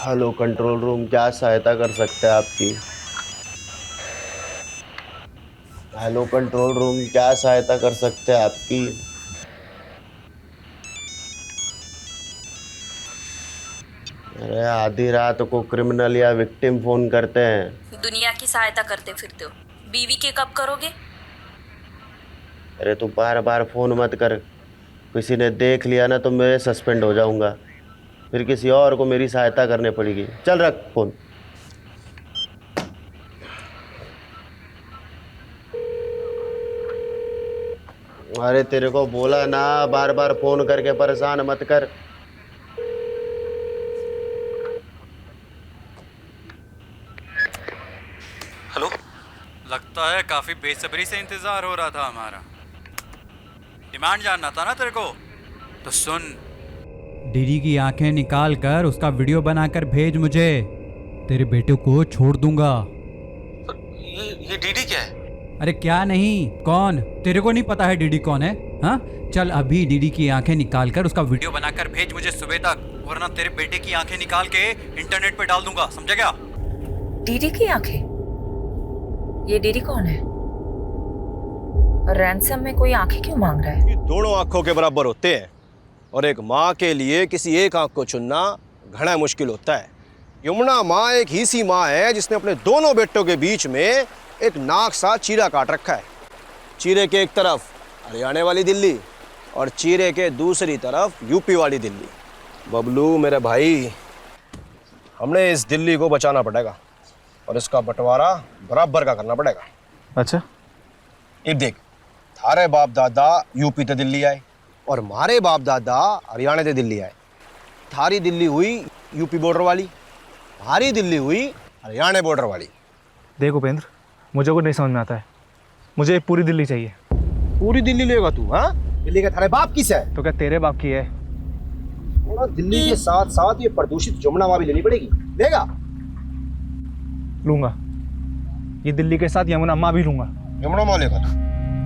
Hello control room, क्या सहायता कर सकते हैं आपकी? हेलो कंट्रोल रूम, क्या सहायता कर सकते हैं आपकी? अरे आधी रात को क्रिमिनल या विक्टिम फोन करते हैं। दुनिया की सहायता करते फिरते हो। बीवी के कब करोगे? अरे तू बार बार फोन मत कर। किसी ने देख लिया ना तो मैं सस्पेंड हो जाऊंगा। फिर किसी और को मेरी सहायता करनी पड़ेगी। चल रख फोन। अरे तेरे को बोला ना, बार बार फोन करके परेशान मत कर। हेलो। लगता है काफी बेसब्री से इंतजार हो रहा था हमारा। डिमांड जानना था ना तेरे को, तो सुन। डीडी की आंखें निकाल कर उसका वीडियो बनाकर भेज मुझे। तेरे बेटे को छोड़ दूंगा। ये डीडी क्या है? अरे क्या नहीं, कौन? तेरे को नहीं पता है डीडी कौन है? हाँ, चल अभी डीडी की आंखें निकाल कर उसका वीडियो बनाकर भेज मुझे सुबह तक, वरना तेरे बेटे की आंखें निकाल के इंटरनेट पे डाल दूंगा, समझा क्या? डीडी की आंखें? ये डीडी कौन है? और रैंसम में कोई आंखें क्यों मांग रहा है? दोनों आंखों के बराबर होते हैं और एक माँ के लिए किसी एक आंख को चुनना घना मुश्किल होता है। यमुना माँ एक ही सी माँ है जिसने अपने दोनों बेटों के बीच में एक नाक सा चीरा काट रखा है। चीरे के एक तरफ हरियाणा वाली दिल्ली और चीरे के दूसरी तरफ यूपी वाली दिल्ली। बबलू मेरे भाई, हमने इस दिल्ली को बचाना पड़ेगा और इसका बंटवारा बराबर का करना पड़ेगा। अच्छा, ये देख, थारे बाप दादा यूपी ते दिल्ली आए और हमारे बाप दादा हरियाणा से दिल्ली आए। थारी दिल्ली हुई यूपी बॉर्डर वाली, हमारी दिल्ली हुई हरियाणा बॉर्डर वाली। देख उपेंद्र, मुझे कुछ नहीं समझ में आता है। मुझे पूरी दिल्ली चाहिए। पूरी दिल्ली लेगा तू? हाँ, दिल्ली का थारे बाप किस है? तो क्या तेरे बाप की है? थोड़ा दिल्ली के साथ साथ ये प्रदूषित जमुना माँ भी लेनी पड़ेगी। लेगा? लूंगा। ये दिल्ली के साथ यमुना माँ भी लूंगा। यमुना माँ लेगा तू?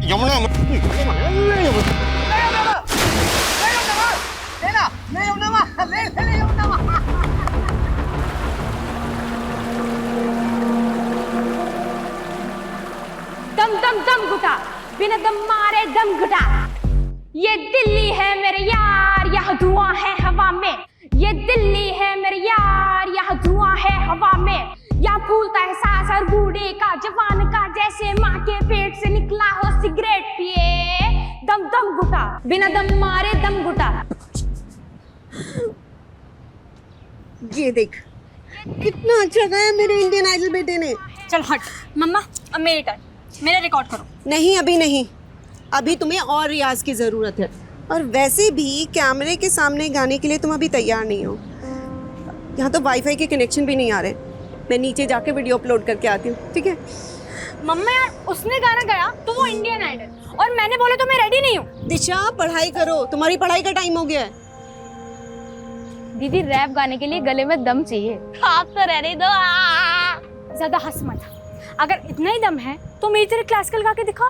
यमुना दम दम दम घुटा, बिना दम मारे दम घुटा। ये दिल्ली है मेरे यार, यहाँ धुआं है हवा में। ये दिल्ली है मेरे यार, यहाँ धुआं है हवा में। यहाँ फूलता है सांस हर बूढ़े का, जवान का, जैसे माँ के पेट से निकला हो सिगरेट पिए। दम दम घुटा, बिना दम मारे दम घुटा। ये देख, कितना अच्छा गाया मेरे इंडियन आइडल बेटे ने। चल हट मम्मा, अब मेरी टर्न, मेरा रिकॉर्ड करो। नहीं, अभी नहीं, अभी तुम्हें और रियाज की ज़रूरत है। और वैसे भी कैमरे के सामने गाने के लिए तुम अभी तैयार नहीं हो। यहाँ तो वाईफाई के कनेक्शन भी नहीं आ रहे। मैं नीचे जाके वीडियो अपलोड करके आती हूँ, ठीक है? मम्मा यार, उसने गाना गाया तो वो इंडियन आइडल, और मैंने बोला तो मैं रेडी नहीं हूँ। दिशा, पढ़ाई करो, तुम्हारी पढ़ाई का टाइम हो गया है। दीदी, रैप गाने के लिए गले में दम चाहिए। आप तो रहने दो। ज्यादा हंस मत। अगर इतना ही दम है तो मेरी तरह क्लासिकल गा के दिखा।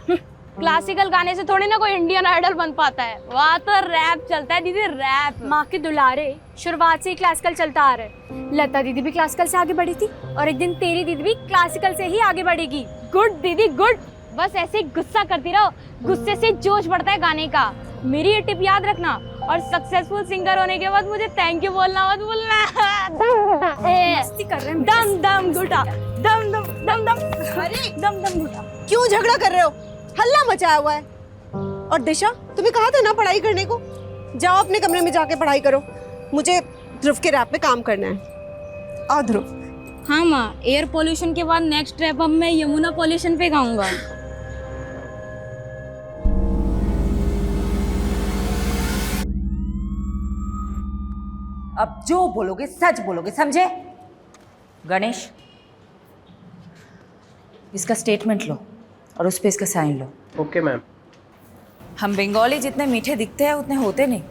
क्लासिकल गाने से थोड़ी ना कोई इंडियन आइडल बन पाता है, वहाँ तो रैप चलता है दीदी, रैप। माँ के दुलारे, शुरुआत से ही क्लासिकल चलता आ रहा है। लता दीदी भी क्लासिकल से आगे बढ़ी थी, और एक दिन तेरी दीदी भी क्लासिकल से ही आगे बढ़ेगी। गुड दीदी, गुड। बस ऐसे ही गुस्सा करती रहो, गुस्से से जोश बढ़ता है गाने का। मेरी ये टिप याद रखना, और सक्सेसफुल सिंगर होने के बाद मुझे थैंक यू बोलना मत भूलना। मस्ती कर रहे हैं। दम दम घुटा, दम दम दम दम, अरे दम दम घुटा। क्यों झगड़ा कर रहे हो? हल्ला मचाया हुआ है। और दिशा, तुम्हें कहा था ना पढ़ाई करने को। जाओ अपने कमरे में जाके पढ़ाई करो। मुझे ध्रुव के रैप पे काम करना है। आओ ध्रुव। हाँ माँ, एयर पोल्यूशन के बाद नेक्स्ट रैप अब मैं यमुना पोल्यूशन पे गाऊंगा। अब जो बोलोगे सच बोलोगे, समझे? गणेश, इसका स्टेटमेंट लो और उस पे इसका साइन लो। Okay ma'am. हम बंगाली जितने मीठे दिखते हैं उतने होते नहीं।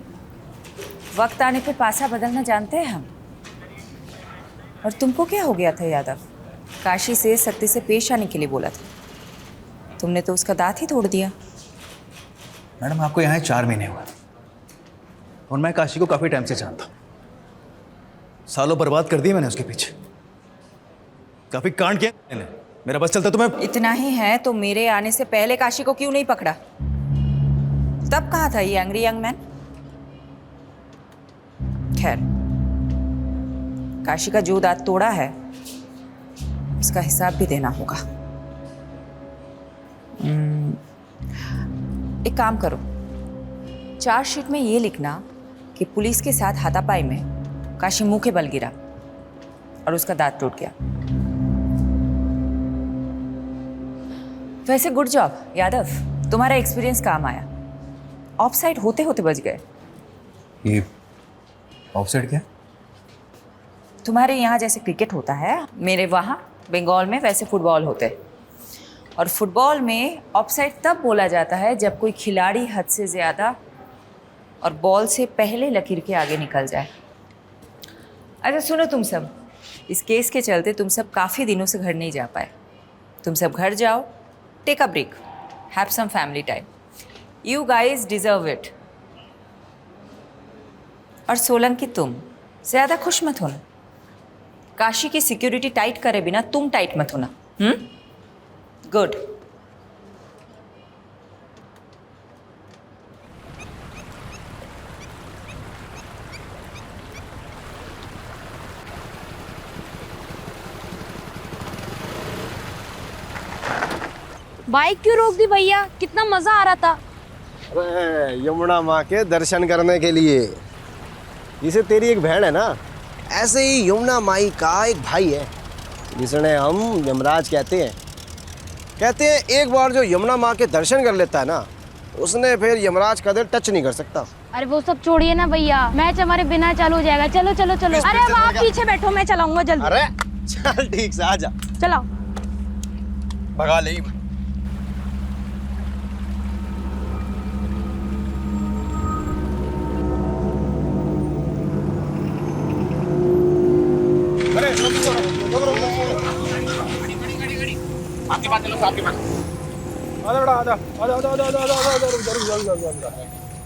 वक्त आने पे पासा बदलना जानते हैं हम। और तुमको क्या हो गया था यादव? काशी से सत्य से पेश आने के लिए बोला था, तुमने तो उसका दांत ही तोड़ दिया। मैडम, आपको यहाँ 4 महीने हुआ और मैं काशी को काफ़ी टाइम से जानता हूँ। सालों बर्बाद कर दिए मैंने उसके पीछे, काफी कांड किया मैंने। मेरा बस चलता तो मैं इतना ही है तो मेरे आने से पहले काशी को क्यों नहीं पकड़ा? तब कहाँ था ये एंग्री यंग मैन? खैर, काशी का जो दांत तोड़ा है उसका हिसाब भी देना होगा। एक काम करो, चार्जशीट में ये लिखना कि पुलिस के साथ हाथापाई में काशी मुंह के बल गिरा और उसका दांत टूट गया। वैसे गुड जॉब यादव, तुम्हारा एक्सपीरियंस काम आया। ऑफसाइड होते होते बच गए। ये ऑफसाइड क्या? तुम्हारे यहाँ जैसे क्रिकेट होता है, मेरे वहाँ बंगाल में वैसे फुटबॉल होते हैं। और फुटबॉल में ऑफसाइड तब बोला जाता है जब कोई खिलाड़ी हद से ज़्यादा और बॉल से पहले लकीर के आगे निकल जाए। अच्छा सुनो तुम सब, इस केस के चलते तुम सब काफ़ी दिनों से घर नहीं जा पाए। तुम सब घर जाओ, take a break, have some family time. You guys deserve it. और सोलंकी, तुम ज़्यादा खुश मत होना। काशी की सिक्योरिटी टाइट करे बिना तुम टाइट मत होना। गुड। बाइक क्यों रोक दी भैया? कितना मजा आ रहा था। अरे यमुना माँ के दर्शन करने के लिए। जिसे तेरी एक बहन है ना, ऐसे ही यमुना माई का एक भाई है जिसने हम यमराज कहते हैं। एक बार जो यमुना माँ के दर्शन कर लेता है ना, उसने फिर यमराज का दिल टच नहीं कर सकता। अरे वो सब छोड़िए ना भैया, मैच हमारे बिना चालू हो जाएगा। चलो चलो चलो। अरे अब आप पीछे बैठो, मैं चलाऊंगा जल्दी। अरे चल ठीक से आजा, चलाओ। भगा ले।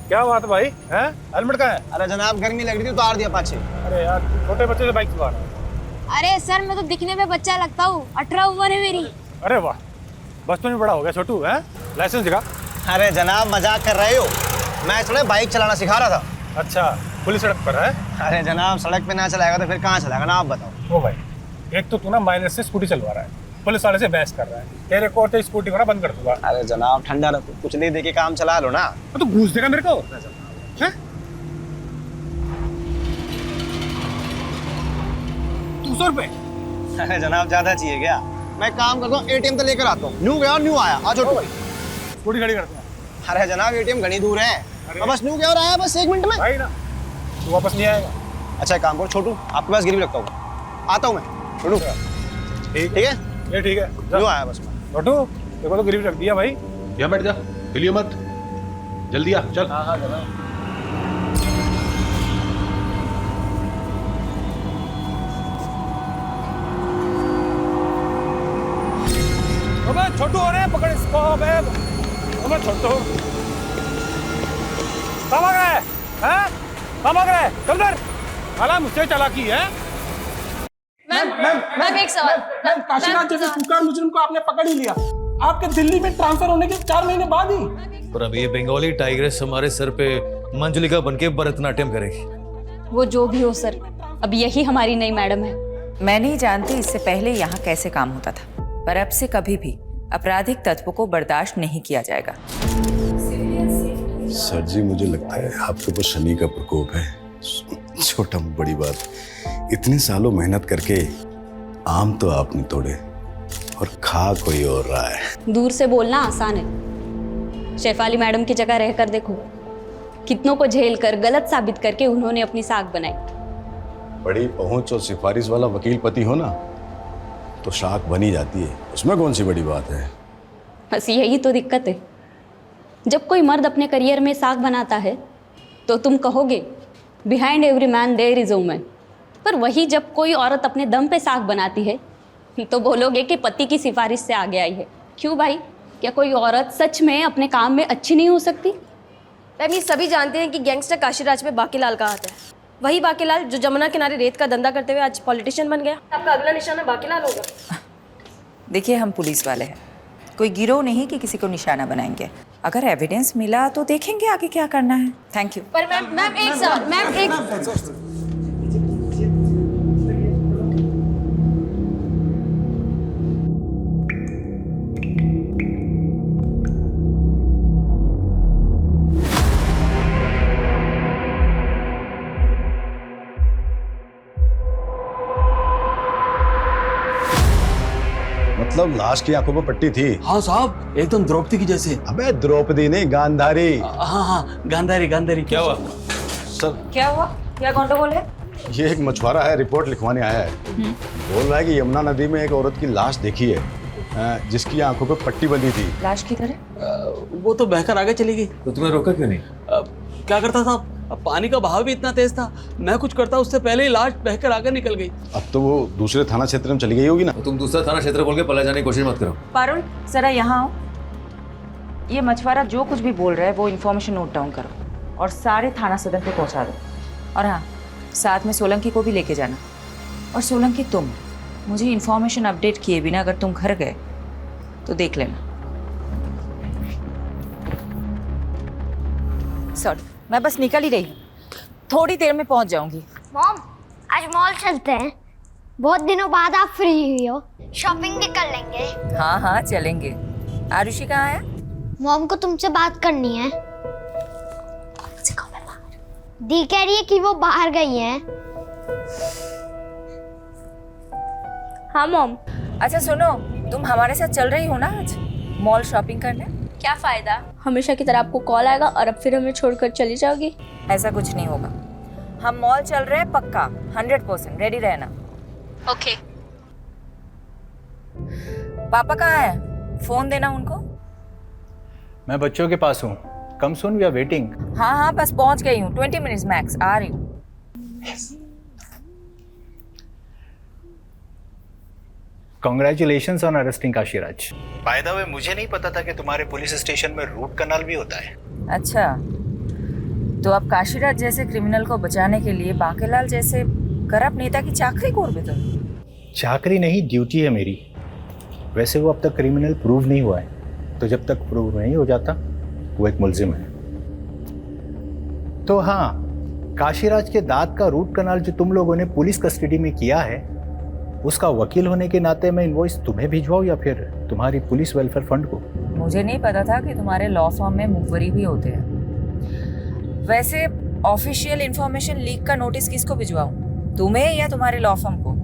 क्या बात है भाई? हैं? हेलमेट कहाँ है? अरे जनाब गर्मी लग रही थी, उतार दिया पाछे। अरे यार, छोटे बच्चे से बाइक चला रहा है। अरे सर, मैं तो दिखने में बच्चा लगता हूँ। 18 उम्र है मेरी। अरे वाह, बचपन में बड़ा हो गया छोटू। है लाइसेंस दिखा। अरे जनाब मजाक कर रहे हो, मैं थोड़े बाइक चलाना सिखा रहा था। अच्छा, पुलिस सड़क पर है? अरे जनाब सड़क पे ना चलाएगा तो फिर कहाँ चलाएगा ना, आप बताओ। ओ भाई, एक तो तू ना माइनर से स्कूटी चलवा रहा है, पुलिस वाले से बहस कर रहा है। तेरे को तो स्कूटी को ना बंद कर दूंगा। अरे जनाब ठंडा रखो, कुछ नहीं दे के काम चला लो ना। तो घूस देगा मेरे को? हैं? 200 रुपए? अरे जनाब ज्यादा चाहिए क्या? मैं काम करता हूँ, एटीएम तो लेकर आता हूँ। न्यू गया और न्यू आया। आ जाओ। स्कूटी खड़ी करते हैं। अरे जनाब एटीएम घनी दूर है, बस न्यू गया और आया, बस 1 मिनट में। भाई ना, तू वापस नहीं आएगा। अच्छा एक काम करो छोटू, आपके पास गिरवी रखता हूँ, आता हूँ मैं। छोटू ठीक है, ये ठीक है। न्यू आया बस मैं। छोटू, देखो तो गिरवी रख दिया भाई। यहाँ बैठ जा, हिलियो मत, जल्दी आ, चल। हाँ जनाब। अबे छोटू, अरे पकड़ इसको। अबे छोटू, कहाँ भाग रहा है? हैं? कहाँ भाग रहा है? चल इधर। साला मुझसे चालाकी है। मैम एक सवाल। काशीनाथ जैसे कुख्यात मुजरिम को आपने पकड़ ही लिया, आपके दिल्ली में ट्रांसफर होने के 4 महीने बाद ही। और अब ये बंगाली टाइग्रेस हमारे सर पे मंजुलिका बनके भरतनाट्यम करेगी। वो जो भी हो सर, अब यही हमारी नई मैडम है। मैं नहीं जानती इससे पहले यहाँ कैसे काम होता था, पर अब से कभी भी आपराधिक तत्व को बर्दाश्त नहीं किया जाएगा। सर जी, मुझे लगता है आपके ऊपर शनि का प्रकोप है। छोटा बड़ी बात, इतने सालों मेहनत करके आम तो आपने तोड़े और खा कोई और रहा है। दूर से बोलना आसान है, शेफाली मैडम की जगह रहकर देखो, कितनों को झेल कर गलत साबित करके उन्होंने अपनी साख बनाई। बड़ी पहुंच और सिफारिश वाला वकील पति हो ना, तो शाख बनी जाती है, उसमें कौन सी बड़ी बात है। बस यही तो दिक्कत है, जब कोई मर्द अपने करियर में साख बनाता है तो तुम कहोगे behind every man there is a woman, पर वही जब कोई औरत अपने दम पे साख बनाती है तो बोलोगे कि पति की सिफारिश से आगे आई है। क्यों भाई, क्या कोई औरत सच में अपने काम में अच्छी नहीं हो सकती? मैम ये सभी जानते हैं कि गैंगस्टर काशीराज में बाकीलाल का हाथ है। वही बाकीलाल जो जमुना किनारे रेत का धंधा करते हुए आज पॉलिटिशियन बन गया। आपका अगला निशाना बाकीलाल होगा। देखिए हम पुलिस वाले हैं, कोई गिरोह नहीं कि किसी को निशाना बनाएंगे। अगर एविडेंस मिला तो देखेंगे आगे क्या करना है। Thank you. पर मैम एक सवाल, मैम एक मतलब लाश की आंखों पर पट्टी थी? हाँ साहब, एकदम द्रौपदी की जैसे। अबे द्रौपदी नहीं, गांधारी। हाँ, गांधारी गांधारी। क्या हुआ सर? क्या हुआ? क्या गंडगोल है? ये एक मछुआरा है, रिपोर्ट लिखवाने आया है। बोल रहा है कि यमुना नदी में एक औरत की लाश देखी है जिसकी आंखों पर पट्टी बंधी थी। लाश की तरह? वो तो बहकर आगे चली गई। तो तुम्हें रोका क्यों नहीं? क्या करता था? अब पानी का बहाव भी इतना तेज था, मैं कुछ करता उससे पहले ही लाश बहकर आगे निकल गई। अब तो वो दूसरे थाना क्षेत्र में चली गई होगी ना। तो तुम दूसरा थाना क्षेत्र बोल के पला जाने की कोशिश मत करो। पारुल जरा यहाँ आओ। ये मछुआरा जो कुछ भी बोल रहा है वो इन्फॉर्मेशन नोट डाउन करो और सारे थाना सदन पे पहुंचा दो। और हाँ, साथ में सोलंकी को भी लेके जाना। और सोलंकी तुम मुझे इन्फॉर्मेशन अपडेट किए बिना अगर तुम घर गए तो देख लेना। सॉरी, मैं बस निकल ही रही हूँ, थोड़ी देर में पहुंच जाऊंगी। मॉम, आज मॉल चलते हैं। बहुत दिनों बाद आप फ्री हुई हो, शॉपिंग भी कर लेंगे। हाँ हाँ चलेंगे। आरुषि कहाँ है? मॉम को तुमसे बात करनी है। दी कह रही है कि वो बाहर गई हैं। हाँ मॉम। अच्छा सुनो, तुम हमारे साथ चल रही हो ना आज मॉल शॉपिंग करने? क्या फायदा, हमेशा की तरह आपको कॉल आएगा और अब फिर हमें छोड़कर चली जाओगी। ऐसा कुछ नहीं होगा, हम मॉल चल रहे हैं पक्का, 100%। रेडी रहना। ओके। पापा कहाँ है? फोन देना उनको। मैं बच्चों के पास हूँ। कम सून, वी आर वेटिंग। हाँ हाँ बस पहुंच गई हूँ, 20 मिनट्स मैक्स, आ रही हूँ। Congratulations on arresting Kashiraj. By the way, मुझे नहीं पता था कि तुम्हारे पुलिस स्टेशन में रूट कनाल भी होता है। अच्छा, तो अब काशीराज जैसे क्रिमिनल को बचाने के लिए बाकेलाल जैसे करप्ट नेता की चाकरी कोर भी तुम? चाकरी नहीं, ड्यूटी है मेरी। वैसे वो अब तक क्रिमिनल प्रूव नहीं हुआ है, तो जब तक प्रूव नहीं हो जाता वो एक मुलजिम है। तो हाँ, काशीराज के दांत का रूट कनाल जो तुम लोगों ने पुलिस कस्टडी में किया है, उसका वकील होने के नाते मैं इनवॉइस तुम्हें भिजवाऊं या फिर तुम्हारी पुलिस वेलफेयर फंड को? मुझे नहीं पता था कि तुम्हारे लॉ फर्म में मुखबरी भी होते हैं। वैसे ऑफिशियल इंफॉर्मेशन लीक का नोटिस किसको भिजवाऊं, तुम्हें या तुम्हारे लॉ फर्म को?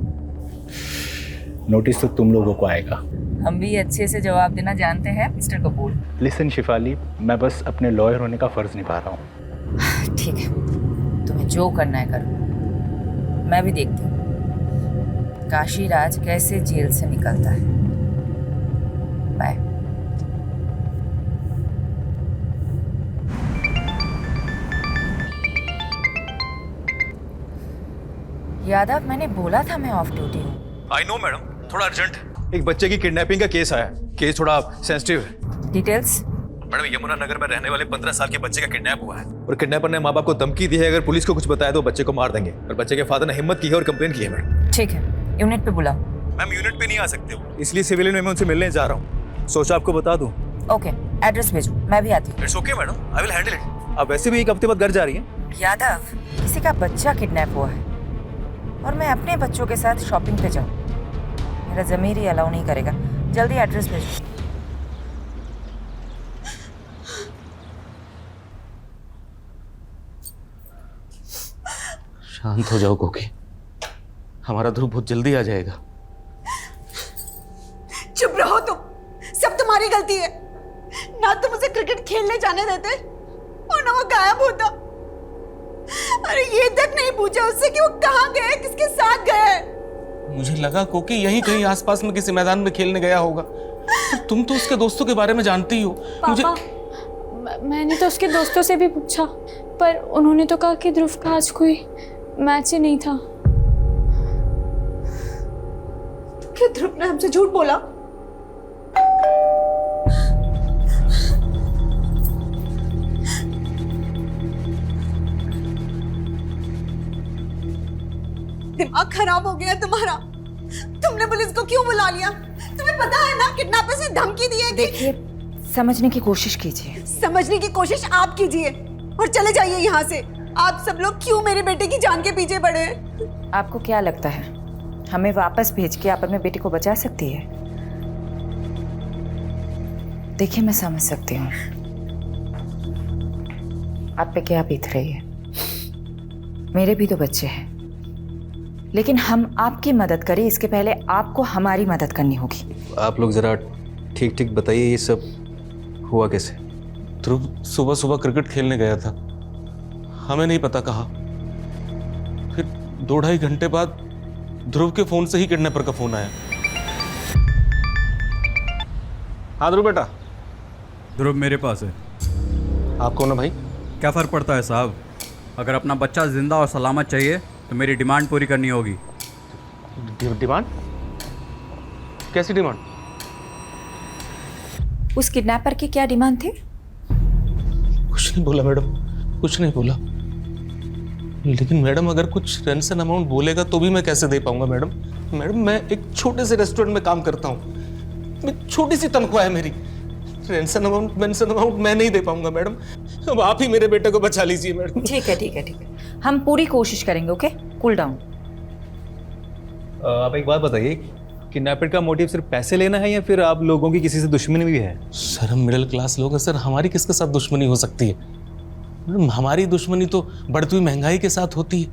नोटिस तो तुम लोगों को आएगा। हम भी अच्छे से जवाब देना जानते हैं मिस्टर कपूर। लिसन शिफाली, मैं बस अपने लॉयर होने का फर्ज निभा रहा हूँ। ठीक है, तुम्हें जो करना है करो, मैं भी देखती हूँ काशीराज कैसे जेल से निकलता है। बाय। यादव, मैंने बोला था मैं ऑफ ड्यूटी हूँ। आई नो मैडम, थोड़ा अर्जेंट है। एक बच्चे की किडनैपिंग का केस आया। केस थोड़ा सेंसिटिव है। डिटेल्स? मैडम, यमुना नगर में रहने वाले 15 साल के बच्चे का किडनैप हुआ है और किडनैपर ने माँ बाप को धमकी दी है अगर पुलिस को कुछ बताया तो बच्चे को मार देंगे। और बच्चे के फादर ने हिम्मत की है और कंप्लेन की है मैडम। ठीक है, यूनिट पे बुलाओ। मैम, यूनिट पे नहीं आ सकते हो, इसलिए सिविलियन में मैं उनसे मिलने जा रहा हूँ। सोचा आपको बता दूँ। ओके, एड्रेस भेजो, मैं भी आती हूँ। It's okay madam, I will handle it. आप वैसे भी एक हफ्ते बाद घर जा रही हैं। यादव, किसी का बच्चा किडनैप हुआ है और मैं अपने बच्चों के साथ शॉपिंग पे जाऊँ, मेरा ज़मीर ही अलाउ नहीं करेगा। जल्दी एड्रेस भेजो। शांत हो जाओ कोकी, हमारा ध्रुव बहुत जल्दी आ जाएगा। चुप रहो तुम, सब तुम्हारी गलती है। ना तुम उसे क्रिकेट खेलने जाने देते और ना वो गायब होता। अरे ये तक नहीं पूछा उससे कि वो कहाँ गए, किसके साथ गए। मुझे लगा कोकी यहीं कहीं आसपास में किसी मैदान में खेलने गया होगा। तुम तो उसके दोस्तों के बारे में जानती हो। पापा, मैंने तो उसके दोस्तों से भी पूछा, पर उन्होंने तो कहा कि ध्रुव का आज कोई मैच ही नहीं था। क्या ध्रुव ने हमसे झूठ बोला? दिमाग खराब हो गया तुम्हारा? तुमने पुलिस को क्यों बुला लिया? तुम्हें पता है ना किडनैपर से धमकी दी है कि... देखिए, समझने की कोशिश कीजिए। समझने की कोशिश आप कीजिए और चले जाइए यहाँ से। आप सब लोग क्यों मेरे बेटे की जान के पीछे पड़े हैं? आपको क्या लगता है हमें वापस भेज के आप अपने बेटे को बचा सकती है? देखिए, मैं समझ सकती हूँ आप पे क्या बीत रही है। मेरे भी तो बच्चे हैं, लेकिन हम आपकी मदद करें इसके पहले आपको हमारी मदद करनी होगी। आप लोग जरा ठीक ठीक बताइए, ये सब हुआ कैसे? ध्रुव सुबह सुबह क्रिकेट खेलने गया था, हमें नहीं पता कहा। फिर 2-2.5 घंटे बाद ध्रुव के फोन से ही किडनैपर का फोन आया। हाँ ध्रुव बेटा। ध्रुव मेरे पास है। आप कौन है भाई? क्या फ़र्क पड़ता है साहब, अगर अपना बच्चा जिंदा और सलामत चाहिए तो मेरी डिमांड पूरी करनी होगी। डिमांड? कैसी डिमांड? उस किडनैपर की क्या डिमांड थी? कुछ नहीं बोला मैडम, कुछ नहीं बोला। लेकिन मैडम अगर कुछ रेंसन अमाउंट बोलेगा तो भी मैं कैसे दे पाऊंगा मैडम? मैडम मैं एक छोटे से रेस्टोरेंट में काम करता हूँ, छोटी सी तनख्वाह है मेरी। रेंसन अमाउंट मैं नहीं दे पाऊंगा मैडम। अब आप ही मेरे बेटे को बचा लीजिए मैडम। ठीक है ठीक है ठीक है, हम पूरी कोशिश करेंगे। Okay, cool down. आप एक बात बताइए, किडनैपर का मोटिव सिर्फ पैसे लेना है या फिर आप लोगों की किसी से दुश्मनी भी है? सर हम मिडिल क्लास लोग हैं सर, हमारी किसके साथ दुश्मनी हो सकती है? मैडम हमारी दुश्मनी तो बढ़ती हुई महंगाई के साथ होती है।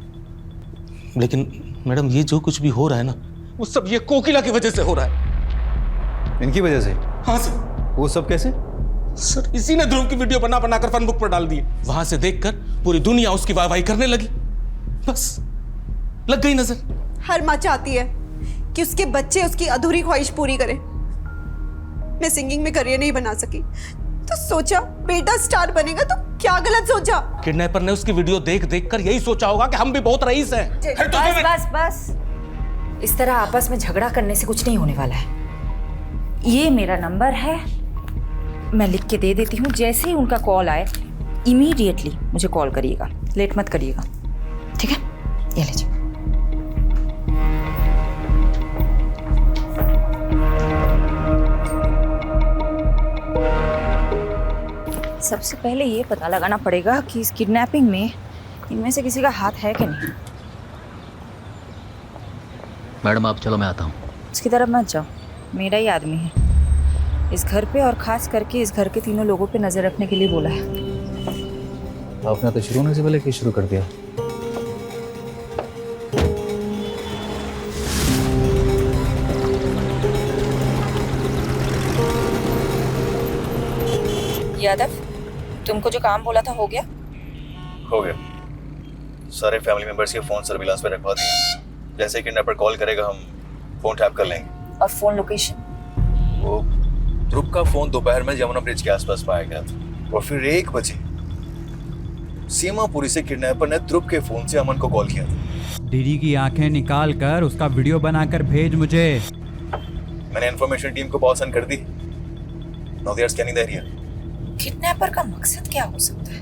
लेकिन मैडम ये जो कुछ भी हो रहा है ना, वो सब ये कोकिला की वजह से हो रहा है। इनकी वजह से? हाँ सर। वो सब कैसे? सर इसी ने ध्रुव की वीडियो बना बनाकर फनबुक पर डाल दी। वहां से देखकर पूरी दुनिया उसकी वाहवाही करने लगी, बस लग गई नजर। हर माँ चाहती है कि उसके बच्चे उसकी अधूरी ख्वाहिश पूरी करें। मैं सिंगिंग में करियर नहीं बना सकी तो सोचा बेटा स्टार बनेगा, तो क्या गलत सोचा? किडनैपर ने उसकी वीडियो देख देख कर यही सोचा होगा कि हम भी बहुत रईस हैं। बस बस बस, इस तरह आपस में झगड़ा करने से कुछ नहीं होने वाला है। ये मेरा नंबर है, मैं लिख के दे देती हूँ। जैसे ही उनका कॉल आए इमीडिएटली मुझे कॉल करिएगा, लेट मत करिएगा, ठीक है? ये लीजिए। सबसे पहले ये पता लगाना पड़ेगा कि इस किडनैपिंग में इनमें से किसी का हाथ है कि नहीं। मैडम आप चलो, मैं आता हूँ। उसकी तरफ मत जाओ, मेरा ही आदमी है। इस घर पे और खास करके इस घर के तीनों लोगों पे नजर रखने के लिए बोला है। आपने तो शुरू होने से पहले क्यों शुरू कर दिया? यादव, तुमको जो काम बोला था हो गया? हो गया। सारे फैमिली मेंबर्स के फोन सर्विलांस पे रखवा दिए। जैसे ही किडनैपर कॉल करेगा हम फोन टैप कर लेंगे। और फोन लोकेशन? वो ध्रुव का फोन दोपहर में यमुना ब्रिज के आसपास पाया गया था और फिर 1 बजे सीमापुरी से किडनैपर ने ध्रुव के फोन से अमन को कॉल किया था। डीडी की आंखें निकाल कर उसका वीडियो बनाकर भेज मुझे। मैंने इन्फॉर्मेशन टीम को बहुत सेंड कर दी। Now they are scanning the area. Kidnapper का मकसद क्या हो सकता है?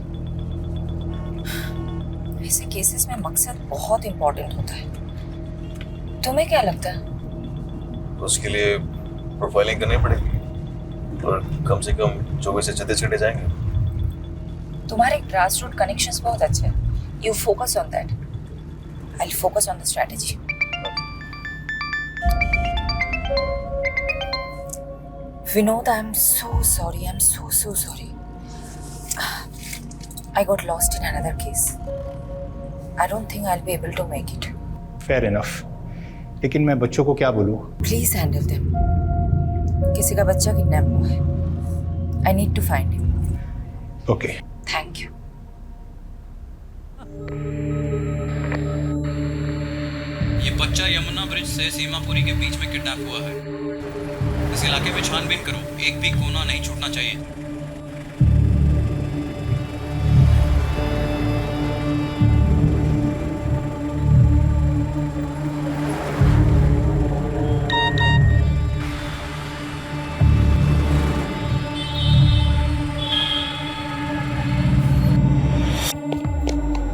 ऐसे केसेस में मकसद बहुत इंपॉर्टेंट होता है। तुम्हें क्या लगता है? उसके लिए प्रोफाइलिंग करनी पड़ेगी और कम से कम 24 से 36 घंटे जाएंगे। तुम्हारे ग्रास रूट कनेक्शंस बहुत अच्छे हैं। You focus on that, I will focus on the strategy. Vinod, I'm so sorry. I'm so sorry. I got lost in another case. I don't think I'll be able to make it. Fair enough. लेकिन मैं बच्चों को क्या बोलूँ? Please handle them. किसी का बच्चा kidnap हुआ है. I need to find him. Okay. Thank you. ये बच्चा यमुना ब्रिज से सीमापुरी के बीच में किडनैप हुआ है। इस इलाके में छानबीन करो, एक भी कोना नहीं छूटना चाहिए।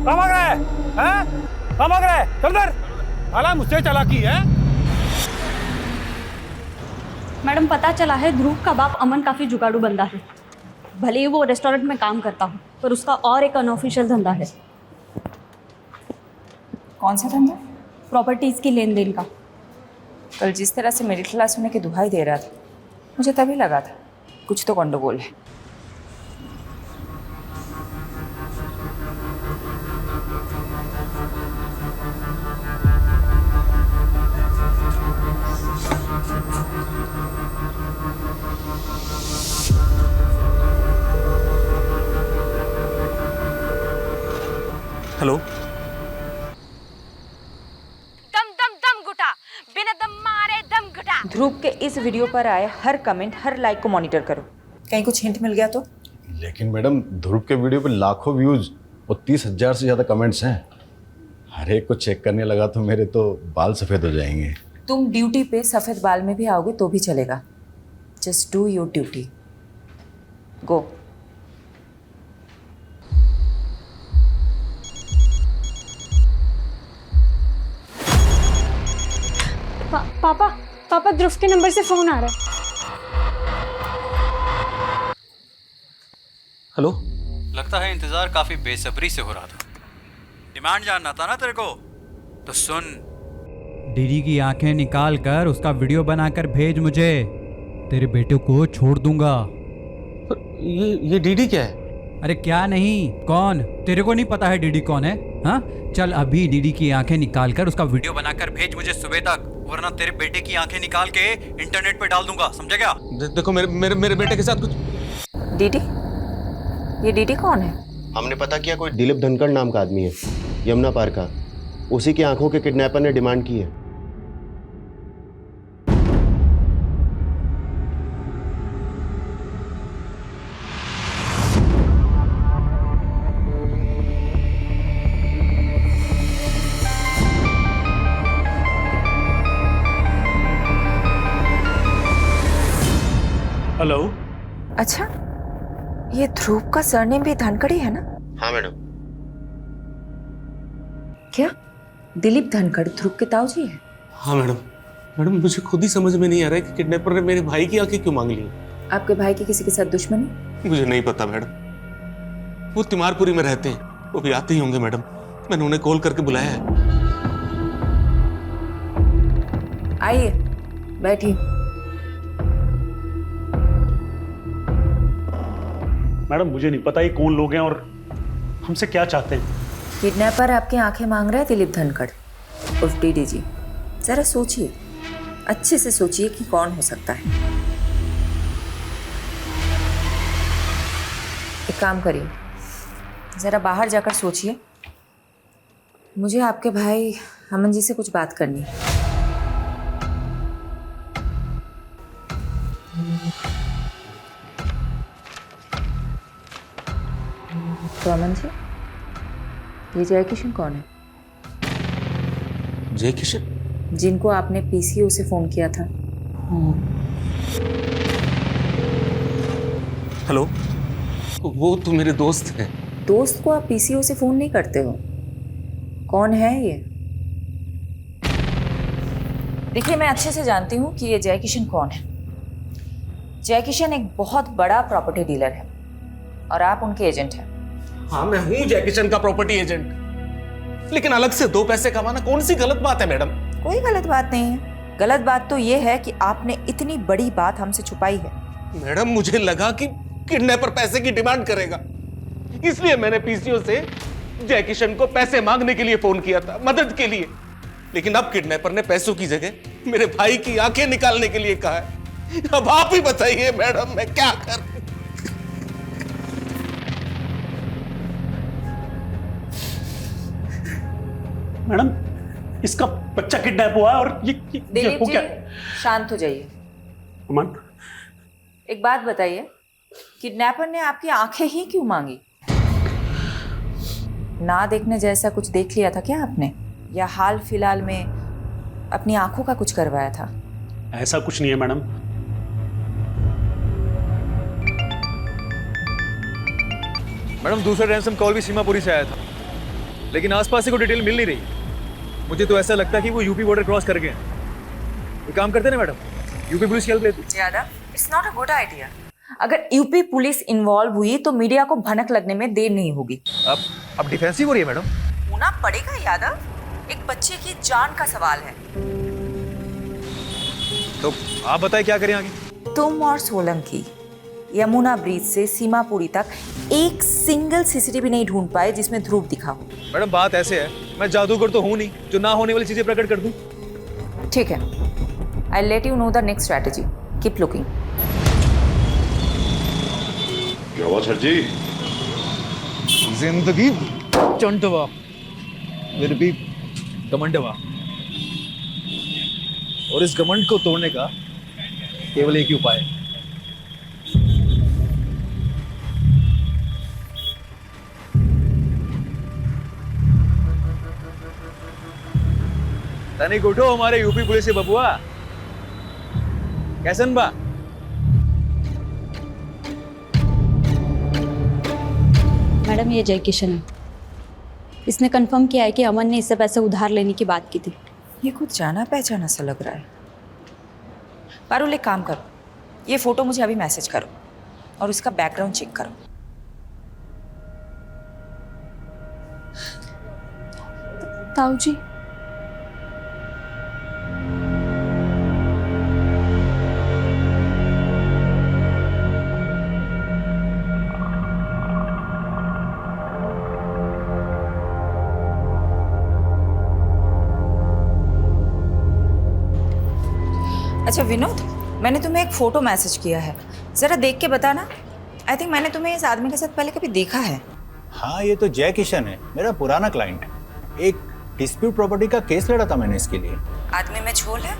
कहाँ भाग रहा है? हैं? कहाँ भाग रहा है? चल इधर। साला मुझसे चालाकी है। मैडम पता चला है ध्रुव का बाप अमन काफी जुगाड़ू बंदा है। भले ही वो रेस्टोरेंट में काम करता हो, पर उसका और एक अनऑफिशियल धंधा है। कौन सा धंधा? प्रॉपर्टीज की लेन देन का। कल जिस तरह से मिडिल क्लास होने की दुहाई दे रहा था, मुझे तभी लगा था कुछ तो गंडगोल है। हेलो। दम दम दम घुटा, बिना दम मारे दम घुटा। ध्रुव के इस वीडियो पर आए हर कमेंट, हर लाइक को मॉनिटर करो। कहीं कुछ हिंट मिल गया तो? लेकिन मैडम ध्रुव के वीडियो पे लाखों व्यूज और 30,000 से ज़्यादा कमेंट्स हैं। हर एक को चेक करने लगा तो मेरे तो बाल सफ़ेद हो जाएंगे। तुम ड्यूटी पे सफ़ेद बाल में भी आओगे तो भी चलेगा। Just do your duty. Go. पापा ध्रुव के नंबर से फोन आ रहा है। हेलो। लगता है इंतजार काफी बेसब्री से हो रहा था। डिमांड जानना था ना तेरे को, तो सुन। डीडी की आंखें निकाल कर उसका वीडियो बनाकर भेज मुझे। तेरे बेटे को छोड़ दूंगा। ये डीडी क्या है? अरे क्या नहीं, कौन? तेरे को नहीं पता है डीडी कौन है? हाँ, चल अभी डीडी की आंखें निकाल कर उसका वीडियो बनाकर भेज मुझे सुबह तक, वरना तेरे बेटे की आंखें निकाल के इंटरनेट पे डाल दूंगा, समझा क्या? देखो मेरे बेटे के साथ कुछ। डीडी? ये डीडी कौन है? हमने पता किया, कोई दिलीप धनखड़ नाम का आदमी है, यमुना पार का। उसी की आंखों के किडनैपर ने डिमांड की है। हेलो। अच्छा, ये ध्रुव का सरनेम भी धनखड़ी है ना? हाँ मैडम। क्या दिलीप धनखड़ ध्रुव के ताऊजी है? हाँ मैडम मुझे खुद ही समझ में नहीं आ रहा है कि किडनैपर ने मेरे भाई की आंखें क्यों मांग ली। आपके भाई की किसी के साथ दुश्मनी? मुझे नहीं पता मैडम। वो तिमारपुरी में रहते हैं, वो भी आते ही होंगे मैडम। मैंने उन्हें कॉल करके बुलाया है। आइए बैठिए। मैडम मुझे नहीं पता ये कौन लोग हैं और हमसे क्या चाहते हैं। किडनैपर आपकी आंखें मांग रहा है दिलीप धनखड़ उर्फ डीडी जी। जरा सोचिए, अच्छे से सोचिए कि कौन हो सकता है। एक काम करिए, जरा बाहर जाकर सोचिए। मुझे आपके भाई अमन जी से कुछ बात करनी है। तो अमन जी, ये जय किशन कौन है? जय किशन? जिनको आपने पीसीओ से फोन किया था। हेलो। वो तो मेरे दोस्त हैं। दोस्त को आप पीसीओ से फोन नहीं करते हो? कौन है ये? देखिए, मैं अच्छे से जानती हूँ कि ये जय किशन कौन है। जय किशन एक बहुत बड़ा प्रॉपर्टी डीलर है और आप उनके एजेंट हैं। हाँ, मैं हूँ जय किशन का प्रॉपर्टी एजेंट, लेकिन अलग से 2 पैसे कमाना कौन सी गलत बात है मैडम? कोई गलत बात नहीं है। गलत बात तो ये है कि आपने इतनी बड़ी बात हमसे छुपाई है। मैडम मुझे लगा कि किडनैपर पैसे की डिमांड करेगा, इसलिए मैंने पीसीओ से जय किशन को पैसे मांगने के लिए फोन किया था, मदद के लिए। लेकिन अब किडनैपर ने पैसों की जगह मेरे भाई की आंखें निकालने के लिए कहा है। अब आप ही बताइए मैडम, मैं क्या करूं? मैडम इसका बच्चा किडनैप हुआ है और ये दिलीप हो जी, क्या? शांत हो जाइए। अमन, एक बात बताइए, किडनैपर ने आपकी आंखें ही क्यों मांगी? ना देखने जैसा कुछ देख लिया था क्या आपने, या हाल फिलहाल में अपनी आंखों का कुछ करवाया था? ऐसा कुछ नहीं है मैडम। मैडम दूसरा रैंसम कॉल भी सीमापुरी से आया था, लेकिन आसपास से कोई डिटेल मिल नहीं रही। मुझे तो ऐसा लगता है कि वो यूपी बॉर्डर क्रॉस कर गए हैं। ये काम करते ना मैडम, यूपी पुलिस की हेल्प लेती। Yadav, it's not a good idea. अगर यूपी पुलिस इन्वॉल्व हुई तो मीडिया को भनक लगने में देर नहीं होगी। अब डिफेंसिव हो रही है मैडम। होना पड़ेगा यादव, एक बच्चे की जान का सवाल है। तो आप बताएं क्या करें आगे। तुम और सोलंकी यमुना ब्रिज से सीमापुरी तक एक सिंगल सीसीटीवी नहीं ढूंढ पाए जिसमें ध्रुव दिखा हो। मैडम बात ऐसे है, मैं जादूगर तो हूं नहीं जो ना होने वाली चीजें प्रकट कर दूं। ठीक है, I let you know the next strategy. Keep looking. क्या हुआ सर जी? जिंदगी चंटवा फिर भी घमंडवा, और इस घमंड को तोड़ने का केवल एक ही उपाय है। तनिक उठो हमारे यूपी पुलिस से बबुआ। कैसन बा? मैडम ये जय किशन है। इसने कंफर्म किया है कि अमन ने इससे पैसे उधार लेने की बात की थी। ये कुछ जाना पहचाना सा लग रहा है। पारुल एक काम करो, ये फोटो मुझे अभी मैसेज करो और उसका बैकग्राउंड चेक करो। ताऊ जी, अच्छा विनोद, मैंने तुम्हें एक फ़ोटो मैसेज किया है, ज़रा देख के बताना। आई थिंक मैंने तुम्हें इस आदमी के साथ पहले कभी देखा है। हाँ, ये तो जय किशन है, मेरा पुराना क्लाइंट। एक डिस्प्यूट प्रॉपर्टी का केस लड़ा था मैंने इसके लिए। आदमी में झोल है?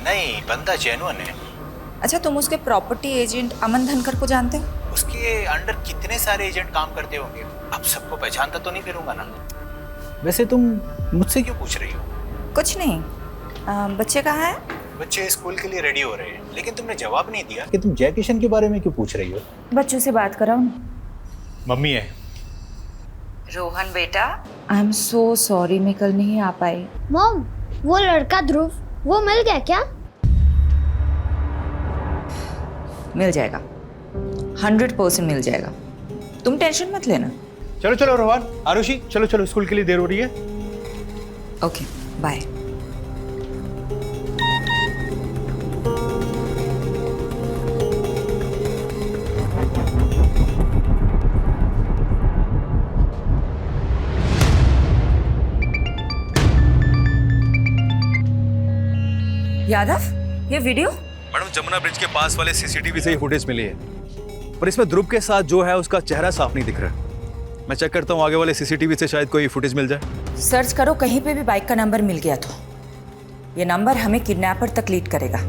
नहीं, बंदा जेन्युइन है। अच्छा, तुम उसके प्रॉपर्टी एजेंट अमन धनकर को जानते हो? उसके अंडर कितने सारे एजेंट काम करते होंगे, अब सबको पहचानता तो नहीं फिरूंगा ना। वैसे तुम मुझसे क्यों पूछ रही हो? कुछ नहीं। बच्चे कहाँ हैं? बच्चे स्कूल के लिए रेडी हो रहे हैं, लेकिन तुमने जवाब नहीं दिया कि तुम जय किशन के बारे में क्यों पूछ रही हो। बच्चों से बात कराओ ना। मम्मी है। रोहन बेटा, आई एम सो सॉरी, मैं कल नहीं आ पाई। मॉम, वो लड़का ध्रुव, वो मिल गया क्या? मिल जाएगा, 100% मिल जाएगा, तुम टेंशन मत लेना। चलो चलो रोहन, आरुषि, चलो चलो, स्कूल के लिए देर हो रही है। Okay, bye. यादव, ये वीडियो? मैडम जमुना ब्रिज के पास वाले सीसीटीवी से ही फुटेज मिली है, पर इसमें ध्रुव के साथ जो है उसका चेहरा साफ नहीं दिख रहा। मैं चेक करता हूँ आगे वाले सीसीटीवी से शायद कोई फुटेज मिल जाए। सर्च करो, कहीं पे भी बाइक का नंबर मिल गया तो ये नंबर हमें किडनैपर तक लीड करेगा।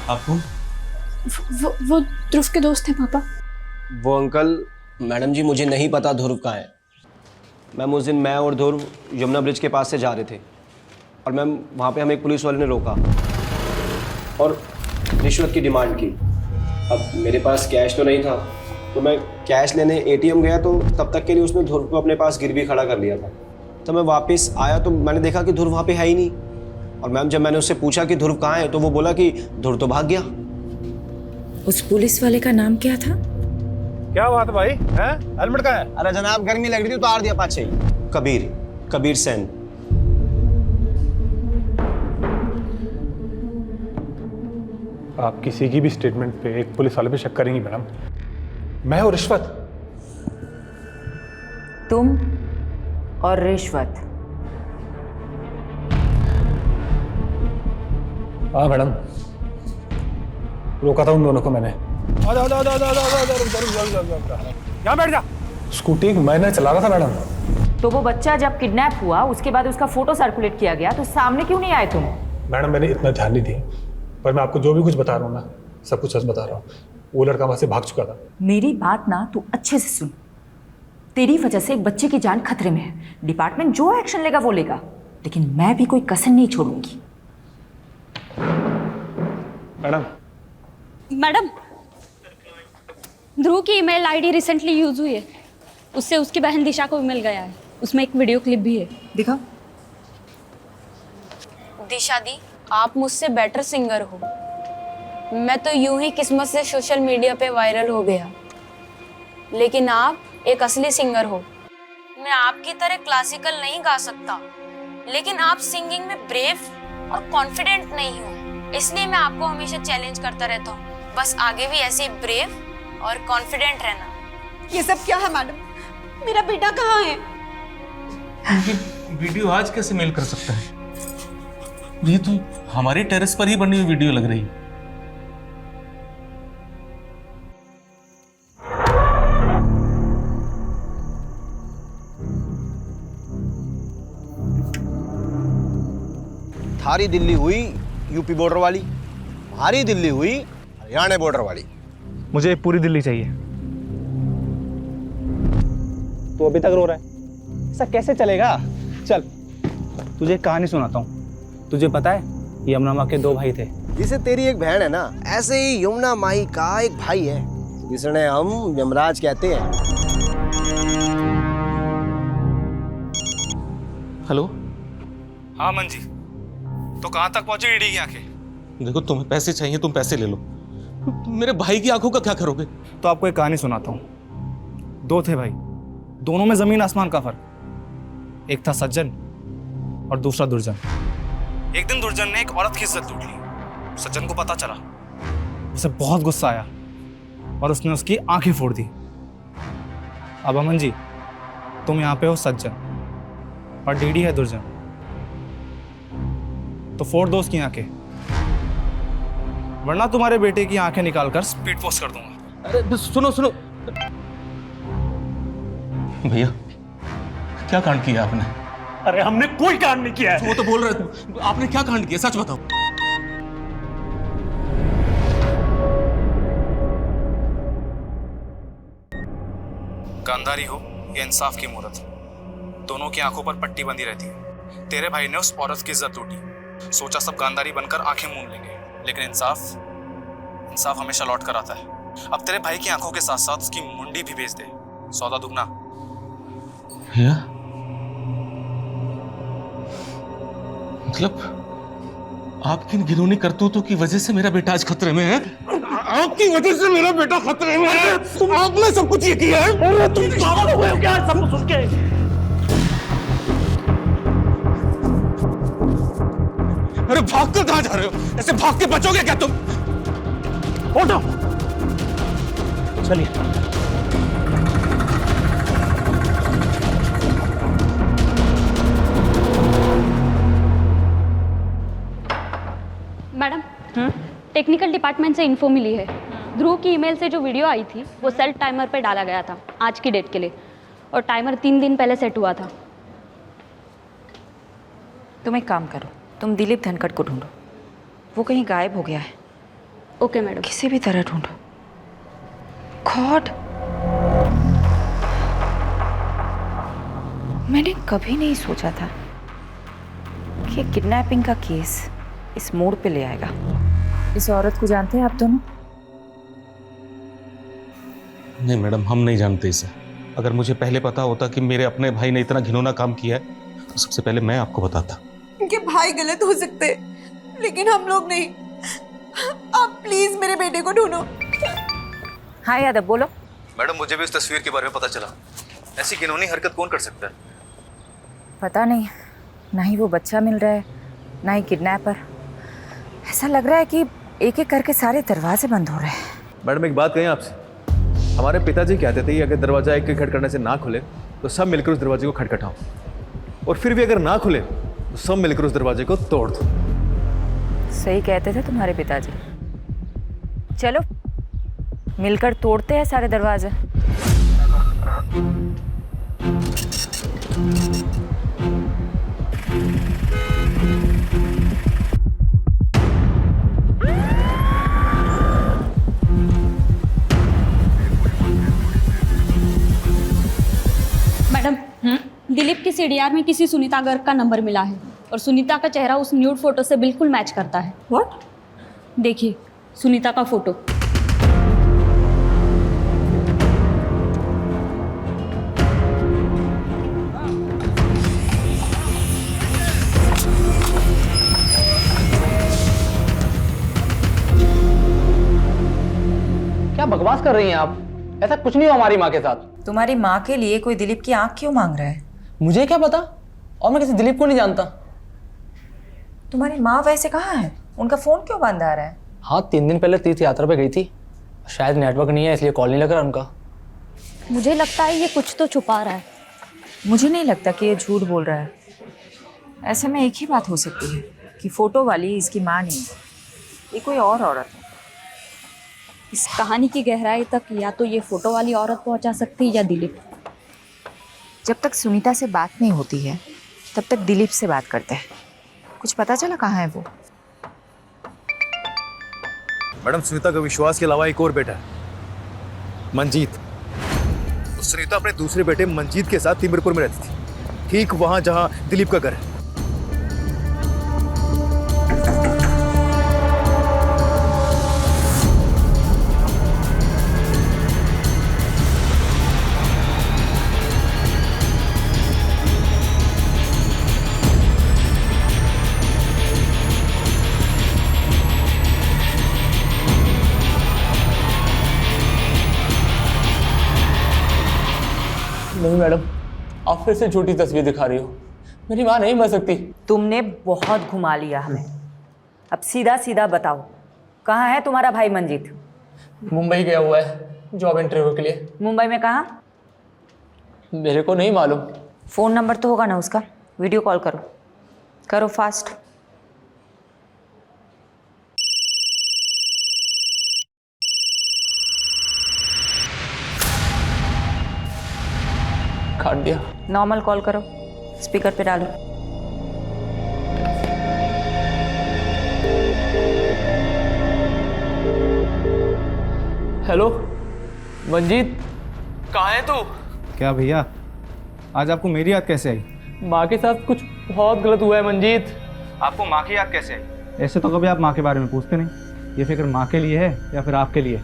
आपको वो ध्रुव के दोस्त हैं पापा। वो अंकल, मैडम जी मुझे नहीं पता ध्रुव कहाँ है। मैम उस दिन मैं और ध्रुव यमुना ब्रिज के पास से जा रहे थे और मैम वहाँ पे हमें एक पुलिस वाले ने रोका और रिश्वत की डिमांड की। अब मेरे पास कैश तो नहीं था, तो मैं कैश लेने एटीएम गया, तो तब तक के लिए उसने ध्रुव को अपने पास गिरवी खड़ा कर लिया था। तो मैं वापस आया तो मैंने देखा कि ध्रुव वहाँ पे है ही नहीं। और मैम जब मैंने उससे पूछा कि ध्रुव कहाँ है, तो वो बोला कि ध्रुव तो भाग गया। उस पुलिस वाले का नाम क्या था? क्या बात है भाई, हैं? हेलमेट कहाँ है? अरे जनाब गर्मी लग रही थी, उतार दिया पाछे। कबीर सेन। आप किसी की भी स्टेटमेंट पे एक पुलिस वाले पे शक करेंगी मैडम? मैं और रिश्वत? तुम और रिश्वत? हाँ मैडम, रोका था उन दोनों को मैंने। यहाँ बैठ जा, स्कूटी मैंने चला रहा था मैडम। तो वो बच्चा जब किडनैप हुआ उसके बाद उसका फोटो सर्कुलेट किया गया तो सामने क्यों नहीं आए तुम? मैडम मैंने इतना ध्यान नहीं दिया, पर मैं आपको जो भी कुछ बता रहा हूँ ना, सब कुछ सच बता रहा हूँ। वो लड़का वहाँ से भाग चुका था। मेरी बात ना तू अच्छे से सुन। तेरी वजह से एक बच्चे की जान खतरे में है। डिपार्टमेंट जो एक्शन लेगा वो लेगा, लेकिन मैं भी कोई कसर नहीं छोड़ूंगी। मैडम मैडम, ध्रुव की ईमेल आईडी रिसेंटली यूज हुई है। उससे उसकी बहन दिशा को ईमेल गया है। उसमें एक वीडियो क्लिप भी है। दिखाओ। दिशा दी, आप मुझसे बेटर सिंगर हो। मैं तो यूं ही किस्मत से सोशल मीडिया पे वायरल हो गया, लेकिन आप एक असली सिंगर हो। मैं आपकी तरह क्लासिकल नहीं गा सकता, लेकिन आप सिंगिंग में ब्रेव और कॉन्फिडेंट नहीं हो, इसलिए मैं आपको हमेशा चैलेंज करता रहता हूँ। बस आगे भी ऐसे ब्रेव और कॉन्फिडेंट रहना। ये सब क्या है मैडम? मेरा बेटा कहाँ है? वीडियो आज कैसे मेल कर सकता है? ये तो हमारे टेरेस पर ही बनी हुई वीडियो लग रही है। थारी दिल्ली हुई यूपी बॉर्डर वाली, हमारी दिल्ली हुई हरियाणा बॉर्डर वाली। मुझे पूरी दिल्ली चाहिए। तू अभी तक रो रहा है? ऐसा कैसे चलेगा? चल तुझे एक कहानी सुनाता हूँ। तुझे पता है यमुना माँ के 2 भाई थे। जिसे तेरी एक बहन है ना, ऐसे ही यमुना माई का एक भाई है जिसने हम यमराज कहते हैं। हेलो। हाँ अमन जी, तो कहाँ तक पहुंची ईडी की आंखें? देखो, तुम्हें पैसे चाहिए, तुम पैसे ले लो। मेरे भाई की आंखों का क्या करोगे? तो आपको एक कहानी सुनाता हूँ। 2 थे भाई, दोनों में जमीन आसमान का फर्क। एक था सज्जन और दूसरा दुर्जन। एक दिन दुर्जन ने एक औरत की इज्जत लूट ली। सज्जन को पता चला, उसे बहुत गुस्सा आया और उसने उसकी आंखें फोड़ दी। अब अमन जी, तुम यहाँ पे हो सज्जन और डीडी है दुर्जन, तो फोड़ दो उसकी आंखें, वरना तुम्हारे बेटे की आंखें निकालकर स्पीड पोस्ट कर दूंगा। अरे सुनो सुनो भैया, क्या कांड किया आपने? अरे हमने कोई कांड नहीं किया है। वो तो बोल रहे थे, आपने क्या कांड किया? सच बताओ। गांधारी हो या इंसाफ की मूरत, दोनों की आंखों पर पट्टी बंधी रहती है। तेरे भाई ने उस औरत की इज्जत लूटी, सोचा सब गांधारी बनकर आंखें मूंद लेंगे, लेकिन इंसाफ हमेशा लौट कर आता है। अब तेरे भाई की आंखों के साथ साथ उसकी मुंडी भी बेच दे, सौदा दुगना। भैया, मतलब आपकी इन घिनौनी करतूतों की वजह से मेरा बेटा आज खतरे में है? आपकी वजह से मेरा बेटा खतरे में है। आपने सब कुछ ये किया है। अरे तुम पागल हो गए हो क्या सब कुछ सुन के? अरे भाग कर कहां जा रहे हो? ऐसे भाग के बचोगे क्या तुम? उठो, चलिए। मैडम, टेक्निकल डिपार्टमेंट से इन्फो मिली है। ध्रुव की ईमेल से जो वीडियो आई थी वो सेल्फ टाइमर पे डाला गया था आज की डेट के लिए, और टाइमर 3 दिन पहले सेट हुआ था। तुम एक काम करो, तुम दिलीप धनखड़ को ढूंढो, वो कहीं गायब हो गया है। Okay madam. किसी भी तरह ढूंढो। गॉड, मैंने कभी नहीं सोचा था कि किडनैपिंग का केस इस मोड़ पे ले आएगा। इस औरत को जानते हैं आप दोनों? नहीं मैडम, हम नहीं जानते इसे। अगर मुझे पहले पता होता कि मेरे अपने भाई ने इतना घिनौना काम किया है तो सबसे पहले मैं आपको बताता। उनके भाई गलत हो सकते, लेकिन हम लोग नहीं। आप प्लीज मेरे बेटे को ढूंढो। हाँ यादव, बोलो। मैडम, मुझे भी इस तस्वीर के बारे में पता चला। ऐसी घिनौनी हरकत कौन कर सकता है? पता नहीं, ना ही वो बच्चा मिल रहा है, ना ही किडनैपर। ऐसा लग रहा है कि एक एक करके सारे दरवाजे बंद हो रहे हैं। मैडम, एक बात कहें आपसे। हमारे पिताजी कहते थे कि अगर दरवाजा एक खटखटाने से ना खुले तो सब मिलकर उस दरवाजे को खटखटाओ, और फिर भी अगर ना खुले तो सब मिलकर उस दरवाजे को तोड़ दो। सही कहते थे तुम्हारे पिताजी। चलो मिलकर तोड़ते हैं सारे दरवाजे। मैडम, दिलीप के सीडीआर में किसी सुनीता गर्ग का नंबर मिला है और सुनीता का चेहरा उस न्यूड फोटो से बिल्कुल मैच करता है। व्हाट? देखिए सुनीता का फोटो। क्या बकवास कर रही हैं आप? ऐसा कुछ नहीं हो हमारी माँ के साथ। तुम्हारी माँ के लिए कोई दिलीप की आंख क्यों मांग रहा है? मुझे क्या पता, और मैं किसी दिलीप को नहीं जानता। तुम्हारी माँ वैसे कहाँ है? उनका फोन क्यों बंद आ रहा है? हाँ, 3 दिन पहले तीर्थ यात्रा पे गई थी, शायद नेटवर्क नहीं है इसलिए कॉल नहीं लग रहा उनका। मुझे लगता है ये कुछ तो छुपा रहा है। मुझे नहीं लगता कि ये झूठ बोल रहा है। ऐसे में एक ही बात हो सकती है कि फोटो वाली इसकी माँ नहीं है, ये कोई और औरत है। इस कहानी की गहराई तक या तो ये फोटो वाली औरत पहुंचा सकती है या दिलीप। जब तक सुनीता से बात नहीं होती है तब तक दिलीप से बात करते हैं। कुछ पता चला कहाँ है वो? मैडम, सुनीता का विश्वास के अलावा एक और बेटा है, मंजीत। तो सुनीता अपने दूसरे बेटे मंजीत के साथ तिमिरपुर में रहती थी, ठीक वहां जहां दिलीप का घर है। नहीं मैडम, आप फिर से झूठी तस्वीर दिखा रही हो। मेरी माँ नहीं मर सकती। तुमने बहुत घुमा लिया हमें। अब सीधा सीधा बताओ, कहाँ है तुम्हारा भाई मंजीत? मुंबई गया हुआ है जॉब इंटरव्यू के लिए। मुंबई में कहाँ? मेरे को नहीं मालूम। फ़ोन नंबर तो होगा ना उसका? वीडियो कॉल करो, करो फास्ट। काट दिया। नॉर्मल कॉल करो, स्पीकर पे डालो। हेलो मंजीत, कहाँ है तू? क्या भैया, आज आपको मेरी याद कैसे आई? माँ के साथ कुछ बहुत गलत हुआ है मंजीत। आपको माँ की याद कैसे आई? ऐसे तो कभी आप माँ के बारे में पूछते नहीं। ये फिक्र माँ के लिए है या फिर आपके लिए?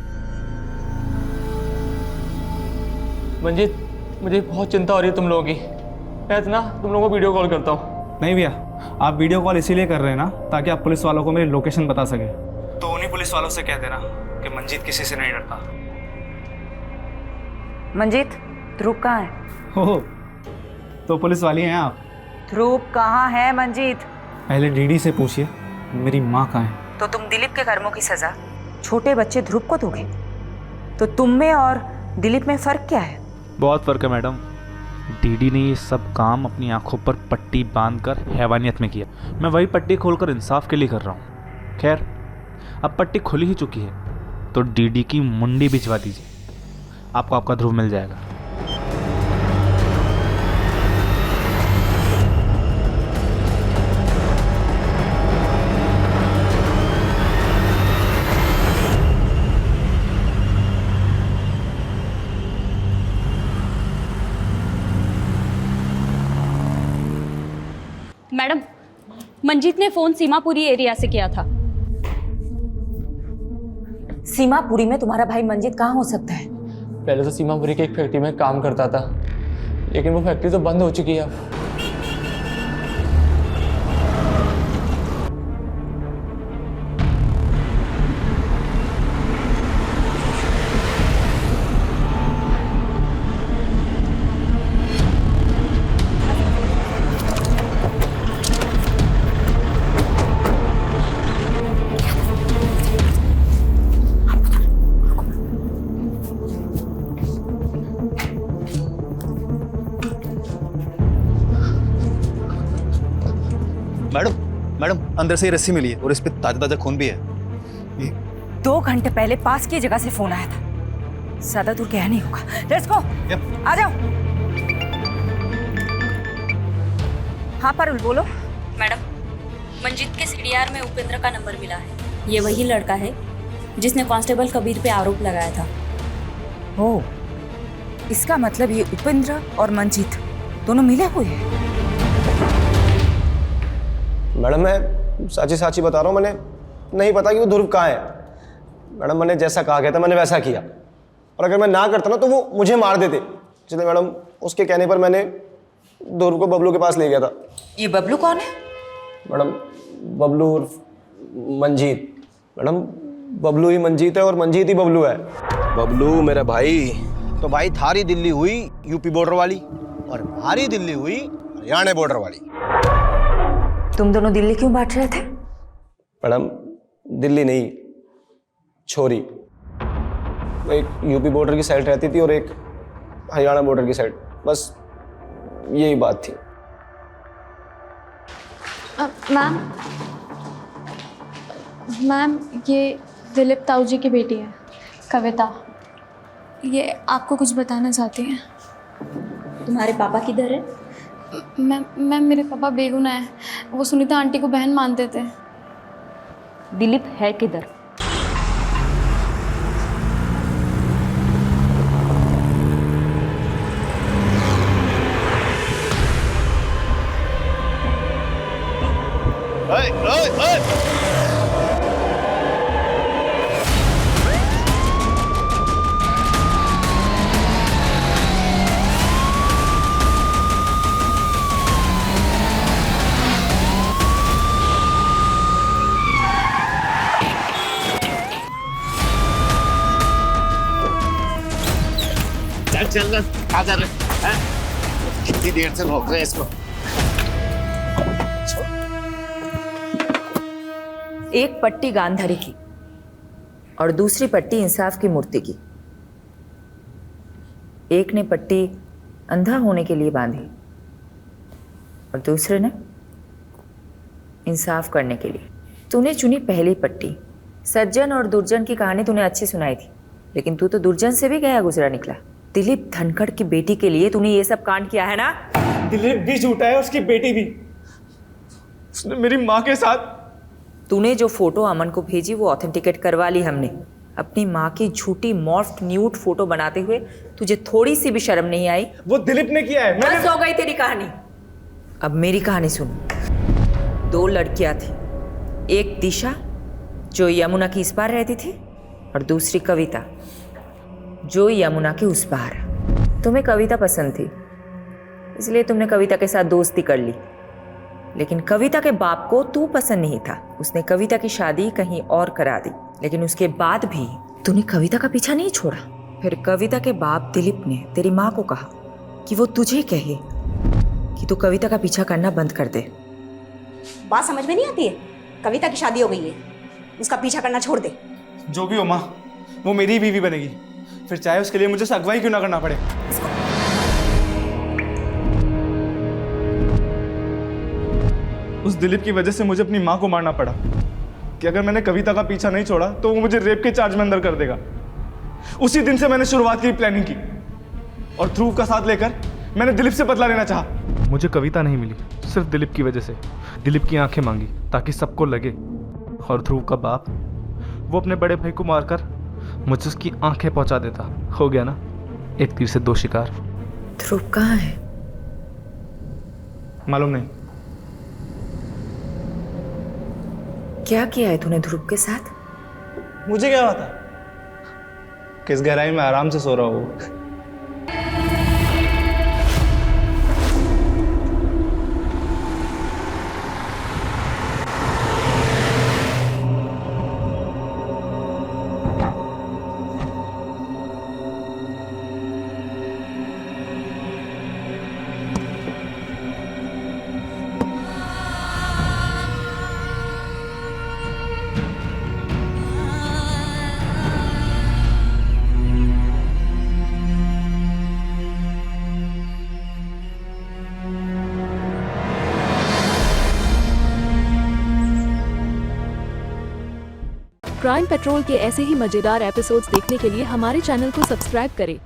मंजीत, मुझे बहुत चिंता हो रही है तुम लोगों की। मैं ना तुम लोगों को वीडियो कॉल करता हूँ। नहीं भैया, आप वीडियो कॉल इसीलिए कर रहे हैं ना ताकि आप पुलिस वालों को मेरी लोकेशन बता सके। तो उन्हीं पुलिस वालों से कह देना कि मंजीत किसी से नहीं डरता। मंजीत, ध्रुव कहाँ है? हो तो पुलिस वाली हैं आप? ध्रुव कहाँ है मंजीत? पहले डीडी से पूछिए मेरी माँ कहाँ है। तो तुम दिलीप के कर्मों की सजा छोटे बच्चे ध्रुव को दोगे? तो तुम में और दिलीप में फ़र्क क्या है? बहुत फ़र्क है मैडम। डीडी ने ये सब काम अपनी आंखों पर पट्टी बांधकर हैवानियत में किया। मैं वही पट्टी खोलकर इंसाफ के लिए कर रहा हूँ। खैर, अब पट्टी खुली ही चुकी है तो डीडी की मुंडी भिजवा दीजिए, आपको आपका ध्रुव मिल जाएगा। मैडम, मंजीत ने फोन सीमापुरी एरिया से किया था। सीमापुरी में तुम्हारा भाई मंजीत कहाँ हो सकता है? पहले तो सीमापुरी के एक फैक्ट्री में काम करता था, लेकिन वो फैक्ट्री तो बंद हो चुकी है अब। मैडम, अंदर से ही रस्सी मिली है और इस पे ताजा ताजा खून भी है। 2 घंटे पहले पास की जगह से फोन आया था। ज्यादा दूर गया नहीं होगा। लेट्स गो, आ जाओ। हाँ पारुल बोलो। मैडम, मंजीत के सीडीआर में उपेंद्र का नंबर मिला है। ये वही लड़का है जिसने कांस्टेबल कबीर पे आरोप लगाया था। ओ, इसका मतलब ये उपेंद्र और मंजीत दोनों मिले हुए हैं। मैडम मैं साची साची बता रहा हूँ, मैंने नहीं पता कि वो ध्रुव कहाँ है। मैडम मैंने जैसा कहा गया था मैंने वैसा किया, और अगर मैं ना करता ना तो वो मुझे मार देते। इसलिए मैडम उसके कहने पर मैंने ध्रुव को बबलू के पास ले गया था। ये बबलू कौन है? मैडम बबलू उर्फ मंजीत। मैडम बबलू ही मंजीत है और मंजीत ही बबलू है। बबलू मेरा भाई, तो भाई थारी दिल्ली हुई यूपी बॉर्डर वाली, और भारी दिल्ली हुई हरियाणा बॉर्डर वाली। तुम दोनों दिल्ली क्यों बांट रहे थे? मैडम दिल्ली नहीं, छोरी। वो एक यूपी बॉर्डर की साइड रहती थी और एक हरियाणा बॉर्डर की साइड, बस यही बात थी। मैम ये दिलीप ताऊ जी की बेटी है कविता, ये आपको कुछ बताना चाहती हैं। तुम्हारे पापा किधर है? मैम मेरे पापा बेगुनाह है, वो सुनीता आंटी को बहन मानते थे। दिलीप है किधर? चल क्या कर रहे हैं? कितनी देर से भौंक रहे हैं इसको। एक पट्टी गांधारी की और दूसरी पट्टी इंसाफ की मूर्ति की। एक ने पट्टी अंधा होने के लिए बांधी और दूसरे ने इंसाफ करने के लिए। तूने चुनी पहली पट्टी। सज्जन और दुर्जन की कहानी तूने अच्छी सुनाई थी, लेकिन तू तो दुर्जन से भी गया गुजरा निकला। दिलीप धनखड़ की बेटी के लिए तूने ये सब कांड किया है ना? दिलीप भी झूठा है, उसकी बेटी भी। उसने मेरी माँ के साथ। तूने जो फोटो अमन को भेजी वो ऑथेंटिकेट करवा ली हमने। अपनी माँ की झूठी मॉर्फ्ड न्यूड फोटो बनाते हुए तुझे थोड़ी सी भी शर्म नहीं आई? वो दिलीप ने किया है। बस हो गई तेरी कहानी, अब मेरी कहानी सुन। दो लड़कियां थी, एक दिशा जो यमुना की इस पार रहती थी और दूसरी कविता जो यमुना के उस पार। तुम्हें कविता पसंद थी इसलिए तुमने कविता के साथ दोस्ती कर ली, लेकिन कविता के बाप को तू पसंद नहीं था। उसने कविता की शादी कहीं और करा दी, लेकिन उसके बाद भी तूने कविता का पीछा नहीं छोड़ा। फिर कविता के बाप दिलीप ने तेरी माँ को कहा कि वो तुझे कहे कि तू कविता का पीछा करना बंद कर दे। बात समझ में नहीं आती है? कविता की शादी हो गई है, उसका पीछा करना छोड़ दे। जो भी हो माँ, वो मेरी ही बीवी बनेगी, फिर चाहे उसके लिए मुझे अगवाई क्यों ना करना पड़े। उस दिलीप की वजह से मुझे अपनी माँ को मारना पड़ा कि अगर मैंने कविता का पीछा नहीं छोड़ा तो वो मुझे रेप के चार्ज में अंदर कर देगा। उसी दिन से मैंने शुरुआत की, प्लानिंग की, और ध्रुव का साथ लेकर मैंने दिलीप से बदला लेना चाहा। मुझे कविता नहीं मिली सिर्फ दिलीप की वजह से। दिलीप की आंखें मांगी ताकि सबको लगे, और ध्रुव का बाप वो अपने बड़े भाई को मारकर मुझे उसकी आंखें पहुंचा देता। हो गया ना, एक तीर से दो शिकार। ध्रुव कहाँ है? मालूम नहीं। क्या किया है तूने ध्रुव के साथ? मुझे क्या पता, किस गहराई में आराम से सो रहा हूँ। क्राइम पेट्रोल के ऐसे ही मजेदार एपिसोड्स देखने के लिए हमारे चैनल को सब्सक्राइब करें